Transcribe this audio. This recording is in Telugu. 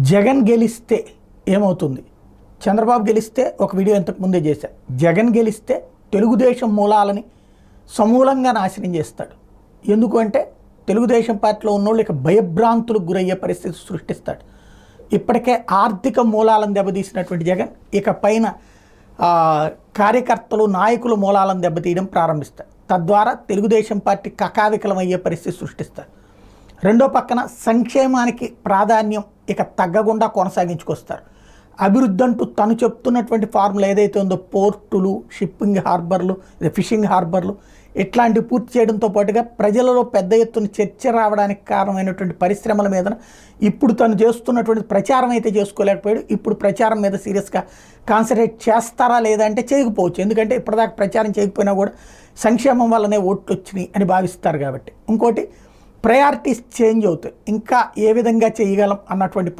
జగన్ గెలిస్తే ఏమవుతుంది? చంద్రబాబు గెలిస్తే ఒక వీడియో ఇంతకు ముందే చేశారు. జగన్ గెలిస్తే తెలుగుదేశం మూలాలని సమూలంగా నాశనం చేస్తాడు. ఎందుకు అంటే తెలుగుదేశం పార్టీలో ఉన్నోళ్ళు ఇక భయభ్రాంతులకు గురయ్యే పరిస్థితి సృష్టిస్తాడు. ఇప్పటికే ఆర్థిక మూలాలను దెబ్బతీసినటువంటి జగన్ ఇక పైన కార్యకర్తలు నాయకుల మూలాలను దెబ్బతీయడం ప్రారంభిస్తారు. తద్వారా తెలుగుదేశం పార్టీ కకావికలమయ్యే పరిస్థితి సృష్టిస్తారు. రెండో పక్కన సంక్షేమానికి ప్రాధాన్యం ఇక తగ్గకుండా కొనసాగించుకొస్తారు. అభివృద్ధి అంటూ తను చెప్తున్నటువంటి ఫార్ములా ఏదైతే ఉందో పోర్టులు, షిప్పింగ్ హార్బర్లు, ఫిషింగ్ హార్బర్లు ఇట్లాంటివి పూర్తి చేయడంతో పాటుగా ప్రజలలో పెద్ద ఎత్తున చర్చ రావడానికి కారణమైనటువంటి పరిశ్రమల మీద ఇప్పుడు తను చేస్తున్నటువంటి ప్రచారం అయితే చేసుకోలేకపోయాడు. ఇప్పుడు ప్రచారం మీద సీరియస్గా కాన్సన్ట్రేట్ చేస్తారా లేదా అంటే చేయకపోవచ్చు. ఎందుకంటే ఇప్పటిదాకా ప్రచారం చేయకపోయినా కూడా సంక్షేమం వల్లనే ఓట్లు వచ్చినాయి అని భావిస్తారు కాబట్టి. ఇంకోటి ప్రయారిటీస్ చేంజ్ అవుతాయి. ఇంకా ఏ విధంగా చేయగలం అన్నటువంటి